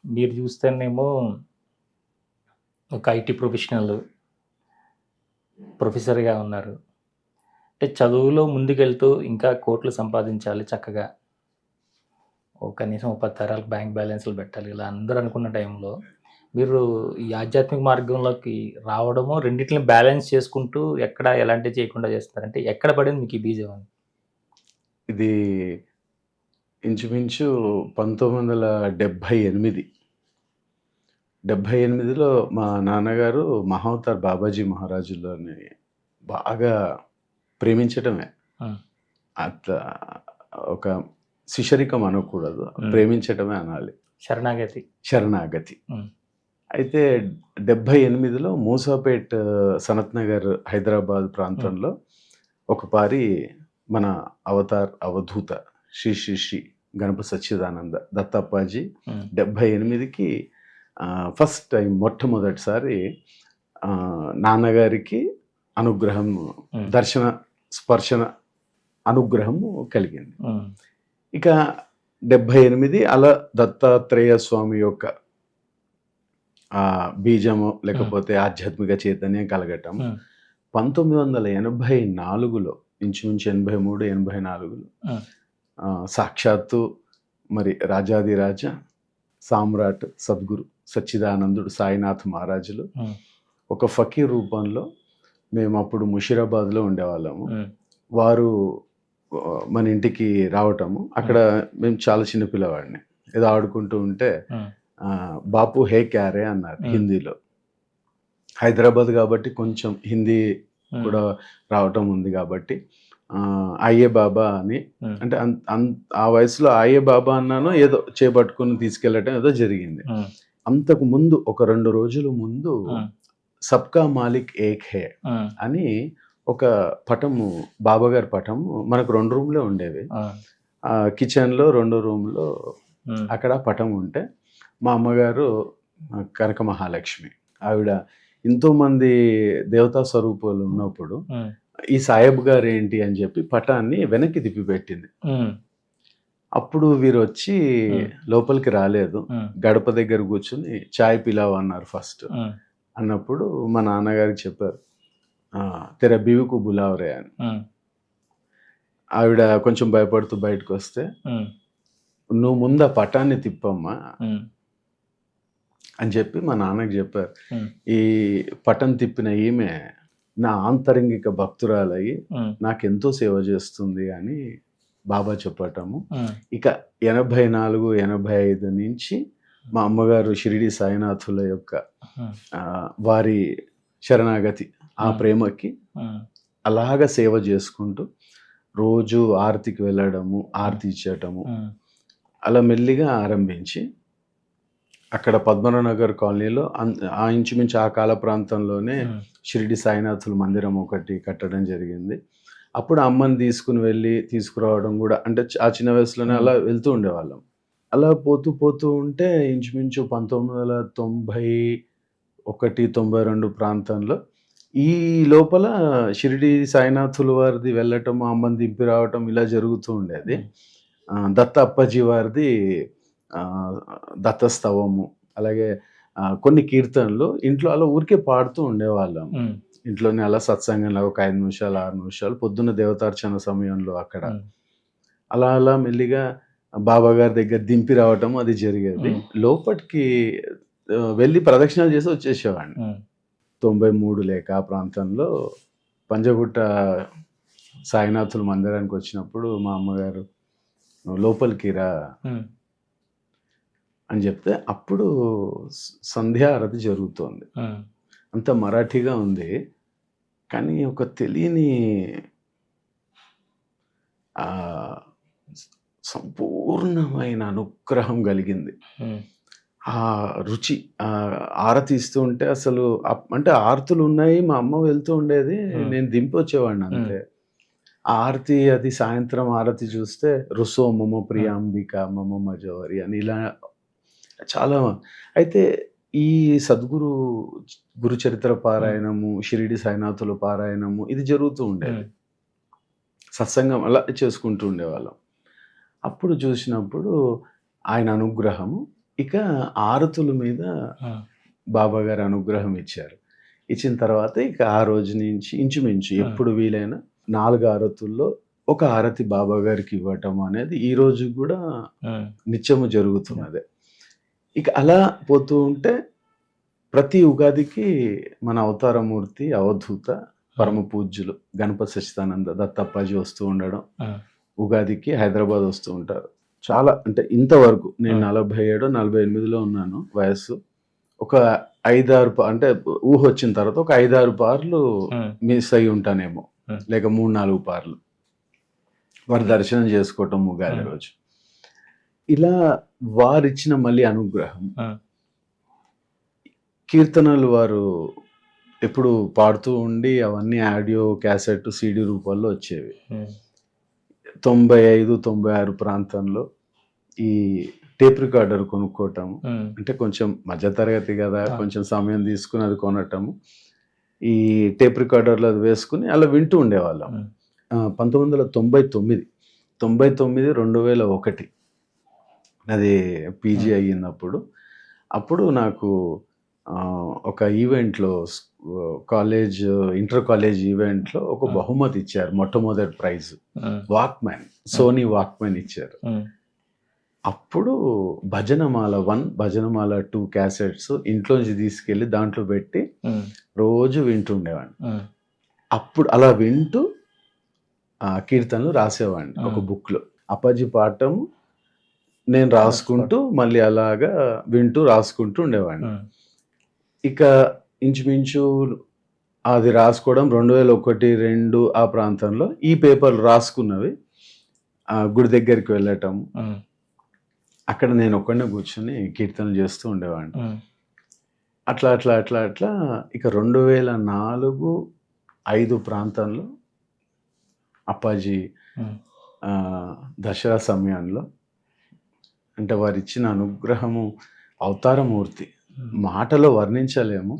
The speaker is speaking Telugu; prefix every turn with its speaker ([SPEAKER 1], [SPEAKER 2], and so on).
[SPEAKER 1] మీరు చూస్తేనేమో ఒక ఐటీ ప్రొఫెసర్‌గా ఉన్నారు. అంటే చదువులో ముందుకెళ్తూ ఇంకా కోట్లు సంపాదించాలి చక్కగా. కనీసం ఓ 10 తరాలకు బ్యాంక్ బ్యాలెన్స్‌లు పెట్టాలి. ఇలా అందరూ అనుకున్న టైంలో మీరు ఈ ఆధ్యాత్మిక మార్గంలోకి రావడము రెండిటిని బ్యాలెన్స్ చేసుకుంటూ ఎక్కడ ఎలాంటివి చేయకుండా చేస్తున్నారు. అంటే ఎక్కడ పడింది మీకు ఈ బీజం అని?
[SPEAKER 2] ఇది ఇంచుమించు 1978. 78లో మా నాన్నగారు మహావతార్ బాబాజీ మహారాజులని బాగా ప్రేమించటమే.
[SPEAKER 1] హ్మ్.
[SPEAKER 2] అట్లా ఒక శిష్యరికం అనకూడదు.
[SPEAKER 1] హ్మ్.
[SPEAKER 2] ప్రేమించటమే అనాలి.
[SPEAKER 1] శరణాగతి.
[SPEAKER 2] శరణాగతి.
[SPEAKER 1] హ్మ్.
[SPEAKER 2] అయితే 78లో మూసాపేట్ సనత్ నగర్ హైదరాబాద్ ప్రాంతంలో ఒకపారి మన అవధూత శ్రీ గణపతి సచ్చిదానంద దత్తప్పాజీ
[SPEAKER 1] హ్మ్.
[SPEAKER 2] 78కి ఫస్ట్ టైం మొట్టమొదటిసారి నాన్నగారికి అనుగ్రహం, దర్శన స్పర్శన అనుగ్రహం కలిగింది. ఇక 78 అలా దత్తాత్రేయ స్వామి యొక్క బీజము లేకపోతే ఆధ్యాత్మిక చైతన్యం కలగటం 1984లో ఇంచుమించు 83, 84లో సాక్షాత్తు మరి రాజాదిరాజ సామ్రాట్ సద్గురు సచ్చిదానందుడు సాయినాథ్ మహారాజులు ఒక ఫకీర్ రూపంలో మేము అప్పుడు ముషీరాబాద్లో ఉండేవాళ్ళము. వారు మన ఇంటికి రావటము, అక్కడ మేము చాలా చిన్న పిల్లవాడిని ఏదో ఆడుకుంటూ ఉంటే బాపు హే క్యారే అన్నారు హిందీలో. హైదరాబాద్ కాబట్టి కొంచెం హిందీ కూడా రావటం ఉంది కాబట్టి అయ్యే బాబా అని, అంటే ఆ వయసులో అయ్యే బాబా అన్నాను, ఏదో చేపట్టుకుని తీసుకెళ్ళటం ఏదో జరిగింది. అంతకు ముందు ఒక 2 రోజుల ముందు సబ్కా మాలిక్ ఏక్ హే అని ఒక పటము, బాబాగారి పటము మనకు 2 రూమ్లే ఉండేవి. కిచెన్లో 2 రూమ్లో అక్కడ పటం ఉంటే మా అమ్మగారు కనక మహాలక్ష్మి, ఆవిడ ఎంతోమంది దేవతా స్వరూపాలు ఉన్నప్పుడు ఈ సాహెబ్ గారు ఏంటి అని చెప్పి పటాన్ని వెనక్కి తిప్పి పెట్టింది. అప్పుడు వీరు వచ్చి లోపలికి రాలేదు, గడప దగ్గర కూర్చుని చాయ్ పిలావ్ అన్నారు ఫస్ట్. అన్నప్పుడు మా నాన్నగారికి చెప్పారు, తెర బీవికు బులావరే అని. ఆవిడ కొంచెం భయపడుతూ బయటకు వస్తే, నువ్వు ముందు ఆ పటాన్ని తిప్పమ్మా అని చెప్పి మా నాన్నకి చెప్పారు. ఈ పటం తిప్పిన ఈమె నా ఆంతరంగిక భక్తురాలయ్యి నాకెంతో సేవ చేస్తుంది అని బాబా చెప్పటము. ఇక 84, 85 నుంచి మా అమ్మగారు షిరిడి సాయినాథుల యొక్క వారి శరణాగతి, ఆ ప్రేమకి అలాగ సేవ చేసుకుంటూ రోజు ఆరతికి వెళ్ళడము, ఆరతి ఇచ్చేయటము, అలా మెల్లిగా ఆరంభించి అక్కడ పద్మనాభనగర్ కాలనీలో ఆ ఇంచుమించు ఆ కాల ప్రాంతంలోనే షిరిడి సాయినాథుల మందిరం ఒకటి కట్టడం జరిగింది. అప్పుడు అమ్మని తీసుకురావడం కూడా, అంటే ఆ చిన్న వయసులోనే అలా వెళ్తూ ఉండేవాళ్ళం. అలా పోతూ ఉంటే ఇంచుమించు 1991, 92 ప్రాంతంలో ఈ లోపల షిరిడి సాయినాథుల వారిది వెళ్ళటం, అమ్మని దింపి రావటం ఇలా జరుగుతూ ఉండేది. దత్త అప్పాజీ వారిది దత్తస్తవము, అలాగే కొన్ని కీర్తనలు ఇంట్లో అలా ఊరికే పాడుతూ ఉండేవాళ్ళం. ఇంట్లోనే అలా సత్సంగంలో ఒక 5 నిమిషాలు, 6 నిమిషాలు పొద్దున్న దేవతార్చన సమయంలో అక్కడ అలా మెల్లిగా బాబా గారి దగ్గర దింపి రావటం అది జరిగేది. లోపటికి వెళ్ళి ప్రదక్షిణాలు చేసి వచ్చేసేవాడిని. 93 లేక ఆ ప్రాంతంలో పంజగుట్ట సాయినాథుల మందిరానికి వచ్చినప్పుడు మా అమ్మగారు లోపలికి రా అని చెప్తే అప్పుడు సంధ్యా ఆరతి జరుగుతోంది. అంత మరాఠీగా ఉంది, కానీ ఒక తెలియని సంపూర్ణమైన అనుగ్రహం కలిగింది. ఆ రుచి ఆరతి ఇస్తూ ఉంటే అసలు, అంటే ఆరతులు ఉన్నాయి, మా అమ్మ వెళ్తూ ఉండేది, నేను దింపి వచ్చేవాడిని అంతే. ఆరతి అది సాయంత్రం ఆరతి చూస్తే రుసో మమ ప్రియాంబిక మమ మజోరి అని ఇలా చాలా. అయితే ఈ సద్గురు గురుచరిత్ర పారాయణము, షిరిడి సాయినాథుల పారాయణము ఇది జరుగుతూ ఉండేది. సత్సంగం అలా చేసుకుంటూ ఉండేవాళ్ళం. అప్పుడు చూసినప్పుడు ఆయన అనుగ్రహము ఇక ఆరతుల మీద బాబా గారు అనుగ్రహం ఇచ్చారు. ఇచ్చిన తర్వాత ఇక ఆ రోజు నుంచి ఇంచుమించు ఎప్పుడు వీలైనా 4 ఆరతుల్లో ఒక ఆరతి బాబా గారికి ఇవ్వటం అనేది ఈ రోజు కూడా నిత్యము జరుగుతున్నదే. ఇక అలా పోతూ ఉంటే ప్రతి ఉగాదికి మన అవతారమూర్తి అవధూత పరమ పూజ్యులు గణపతి సచ్చిదానంద దత్తప్పాజీ వస్తూ ఉండడం, ఉగాదికి హైదరాబాద్ వస్తూ ఉంటారు. చాలా అంటే ఇంతవరకు నేను 47, 48లో ఉన్నాను వయస్సు. ఒక 5-6 అంటే ఊహ వచ్చిన తర్వాత ఒక 5-6 పార్లు మిస్ అయి ఉంటానేమో, లేక 3-4 పార్లు వారి దర్శనం చేసుకోవటం ఉగాది రోజు. ఇలా వారిచ్చిన మళ్ళీ అనుగ్రహం. కీర్తనలు వారు ఎప్పుడు పాడుతూ ఉండి అవన్నీ ఆడియో క్యాసెట్ సీడీ రూపాల్లో వచ్చేవి. 95-96 ప్రాంతంలో ఈ టేప్ రికార్డర్ కొనుక్కోవటము, అంటే కొంచెం మధ్యతరగతి కదా, కొంచెం సమయం తీసుకుని అది కొనటము, ఈ టేప్ రికార్డర్లో అది వేసుకుని అలా వింటూ ఉండేవాళ్ళం. 1999, 2001 అది పీజీ అయ్యినప్పుడు, అప్పుడు నాకు ఒక ఈవెంట్లో కాలేజ్ ఇంటర్ కాలేజ్ ఈవెంట్లో ఒక బహుమతి ఇచ్చారు. మొట్టమొదటి ప్రైజ్ వాక్మ్యాన్, సోనీ వాక్మ్యాన్ ఇచ్చారు. అప్పుడు భజనమాల 1, భజనమాల 2 క్యాసెట్స్ ఇంట్లోంచి తీసుకెళ్ళి దాంట్లో పెట్టి రోజు వింటుండేవాడిని. అప్పుడు అలా వింటూ కీర్తనలు రాసేవాడిని ఒక బుక్లో. అప్పాజీ పాఠం నేను రాసుకుంటూ మళ్ళీ అలాగా వింటూ రాసుకుంటూ ఉండేవాడిని. ఇక ఇంచుమించు అది రాసుకోవడం 2001-2 ఆ ప్రాంతంలో ఈ పేపర్లు రాసుకున్నవి గుడి దగ్గరికి వెళ్ళటం, అక్కడ నేను ఒక్కడే కూర్చొని కీర్తనలు చేస్తూ ఉండేవాడిని. అట్లా అట్లా అట్లా అట్లా ఇక 2004-5 ప్రాంతంలో అప్పాజీ దసరా సమయంలో, అంటే వారు ఇచ్చిన అనుగ్రహము అవతారమూర్తి, మాటలో వర్ణించలేము.